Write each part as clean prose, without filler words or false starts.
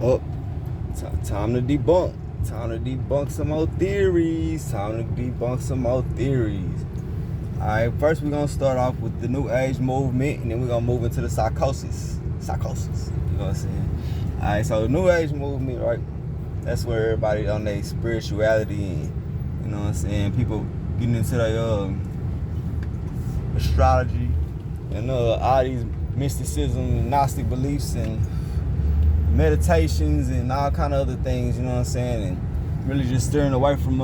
Oh, time to debunk. Time to debunk some more theories. Time to debunk some more theories. Alright, first we're gonna start off with the New Age movement, and then we're gonna move into the psychosis. Psychosis. You know what I'm saying? Alright, so the New Age movement, right? That's where everybody on their spirituality and, you know what I'm saying, people getting into their astrology and all these mysticism, Gnostic beliefs and meditations and all kind of other things, you know what I'm saying, and really just steering away from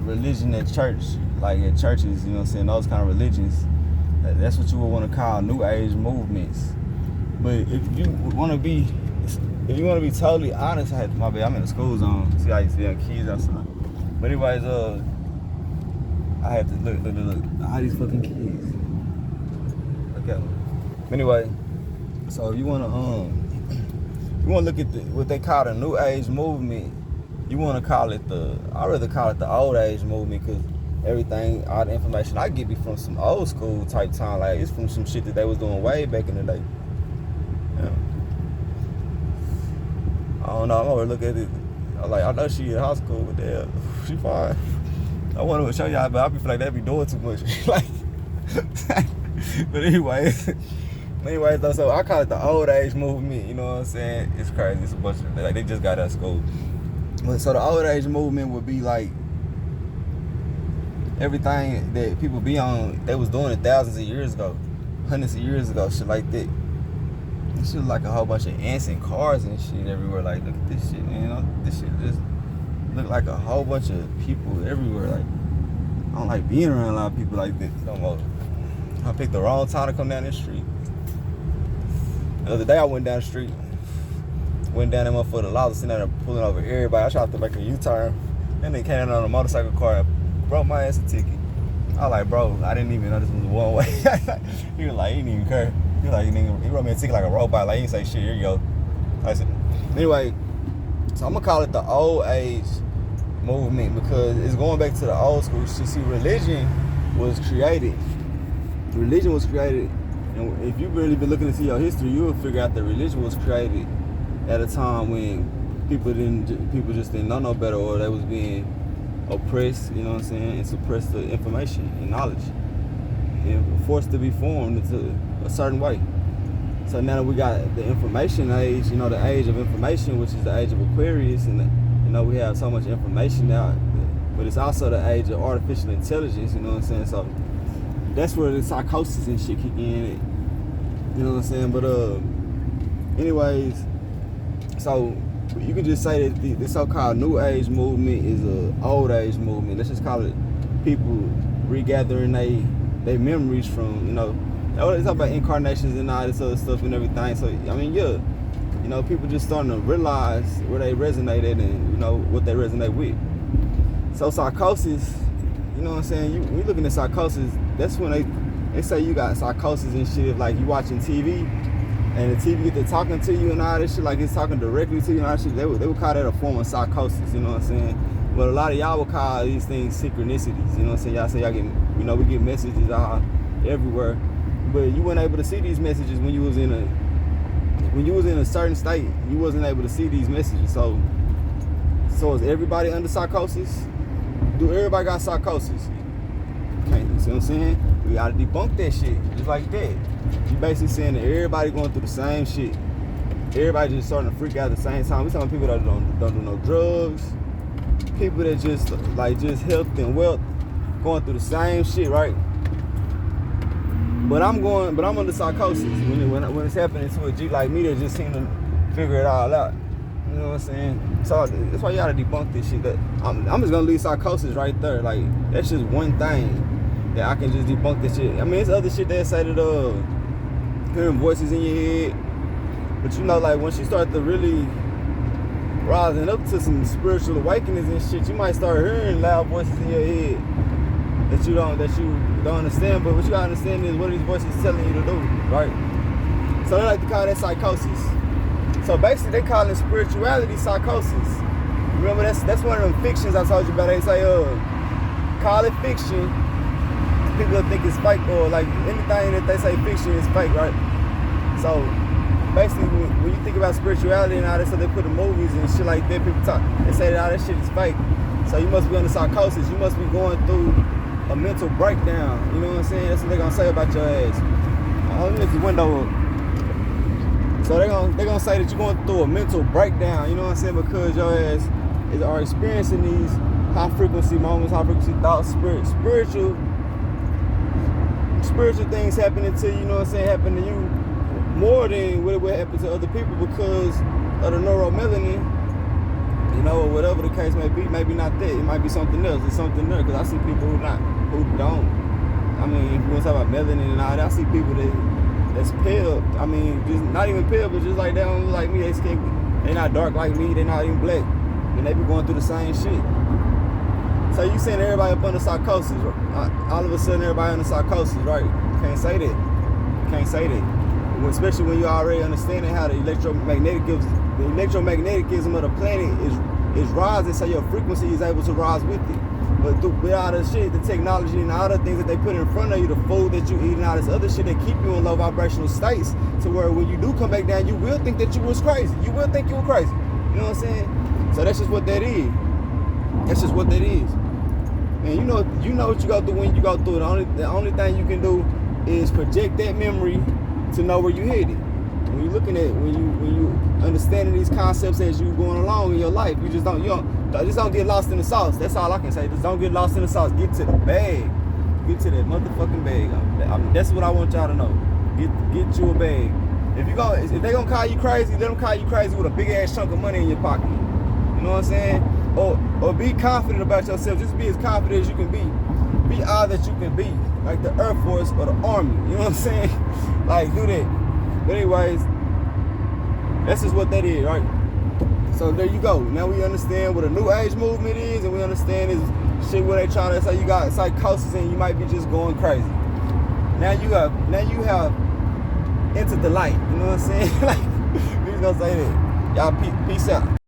religion at church, like at churches, you know what I'm saying, those kind of religions. That's what you would want to call New Age movements. But if you want to be totally honest, my bad, I'm in the school zone. See how you see kids outside. But anyways, I had to look. All these fucking kids. Look at them. Anyway, so if you wanna look at what they call the New Age movement, you wanna call it I'd rather call it the Old Age movement, because everything, all the information I get be from some old school type time. Like, it's from some shit that they was doing way back in the day. Yeah. I don't know, I'm over look at it. I know she in high school, but damn, she fine. I want to show y'all, but I feel like they be doing too much. Like, but anyways though, so I call it the Old Age movement. You know what I'm saying? It's crazy. It's a bunch of, like, they just got out of school. But so the Old Age movement would be like everything that people be on. They was doing it thousands of years ago, hundreds of years ago, shit like that. It shit like a whole bunch of ants and cars and shit everywhere. Like, look at this shit, man. You know, this shit just look like a whole bunch of people everywhere. Like, I don't like being around a lot of people like this no more. I picked the wrong time to come down this street. The other day I went down the street, went down that motherfucker, the law was sitting there pulling over everybody. I tried to make a U-turn, and they came on a motorcycle car, broke my ass a ticket. I was like, bro, I didn't even know this was one way. He was like, he didn't even care. He was like, he wrote me a ticket like a robot, like, he didn't say shit, here you go. I said, anyway, so I'm gonna call it the Old Age movement, because it's going back to the old school shit. See, religion was created, and if you've really been looking into your history, you will figure out that religion was created at a time when people just didn't know no better, or they was being oppressed, you know what I'm saying, and suppressed the information and knowledge, and forced to be formed into a certain way. So now that we got the information age, you know, the age of information, which is the age of Aquarius, and you know, we have so much information now, but it's also the age of artificial intelligence, you know what I'm saying? So that's where the psychosis and shit kick in, you know what I'm saying? But anyways, so you could just say that the so-called New Age movement is a Old Age movement. Let's just call it people regathering their memories from, you know, they talk about incarnations and all this other stuff and everything. So I mean, yeah, you know, people just starting to realize where they resonate at and, you know, what they resonate with. So psychosis, you know what I'm saying? When you looking at psychosis, that's when they say you got psychosis and shit. If, like, you watching TV and the TV get to talking to you and all this shit, like it's talking directly to you and all that shit, they would call that a form of psychosis, you know what I'm saying? But a lot of y'all would call these things synchronicities, you know what I'm saying? Y'all say y'all get, you know, we get messages all everywhere, but you weren't able to see these messages when you was in a certain state. You wasn't able to see these messages. So is everybody under psychosis? Do everybody got psychosis? Okay, you see what I'm saying? We gotta debunk that shit, just like that. You basically saying that everybody going through the same shit. Everybody just starting to freak out at the same time. We talking people that don't do no drugs, people that just health and wealth, going through the same shit, right? But I'm under psychosis when it's happening to a G like me that just seem to figure it all out. You know what I'm saying? So that's why you gotta debunk this shit. That I'm just gonna leave psychosis right there. Like, that's just one thing that I can just debunk this shit. I mean, it's other shit that say that hearing voices in your head. But you know, like, once you start to really rising up to some spiritual awakenings and shit, you might start hearing loud voices in your head that you don't understand. But what you gotta understand is what are these voices telling you to do, right? So they like to call that psychosis. So basically, they call it spirituality psychosis. Remember, that's one of them fictions I told you about. They say, call it fiction. People think it's fake, or like anything that they say fiction is fake, right? So basically, when you think about spirituality and all that stuff, they put in movies and shit like that, people talk, they say that all that shit is fake. So you must be under psychosis. You must be going through a mental breakdown. You know what I'm saying? That's what they're gonna say about your ass. Let me lift the window up. So they're gonna say that you're going through a mental breakdown. You know what I'm saying? Because your ass are experiencing these high frequency moments, high frequency thoughts, spiritual things happening to you. You know what I'm saying? Happen to you more than what it would happen to other people because of the neuromelanin. You know, or whatever the case may be, maybe not that. It might be something else. It's something there. Because I see people who don't. I mean, if you want to talk about melanin and all that, I see people that's pale. I mean, just not even pale, but just like they don't look like me. They not dark like me. They not even black. And they be going through the same shit. So you saying everybody up under psychosis. All of a sudden, everybody under psychosis, right? You can't say that. You can't say that. Especially when you already understanding how the electromagnetism of the planet is rising, so your frequency is able to rise with it. But with all the shit, the technology and all the things that they put in front of you, the food that you eat and all this other shit, they keep you in low vibrational states to where when you do come back down, you will think that you was crazy. You will think you were crazy. You know what I'm saying? So that's just what that is. That's just what that is. And you know what you go through when you go through it. The only thing you can do is project that memory to know where you headed. When you looking at when you understanding these concepts as you going along in your life, you just don't get lost in the sauce. That's all I can say. Just don't get lost in the sauce. Get to the bag. Get to that motherfucking bag. That's what I want y'all to know. Get you a bag. If they gonna call you crazy, let them call you crazy with a big ass chunk of money in your pocket. You know what I'm saying? Or be confident about yourself. Just be as confident as you can be. Be all that you can be, like the Air Force or the Army. You know what I'm saying? Like, do that. But anyways, that's just what that is, right? So there you go. Now we understand what a new age movement is, and we understand is shit where they trying to say you got psychosis and you might be just going crazy. Now you have entered the light. You know what I'm saying? Like, we just gonna say that. Y'all peace out.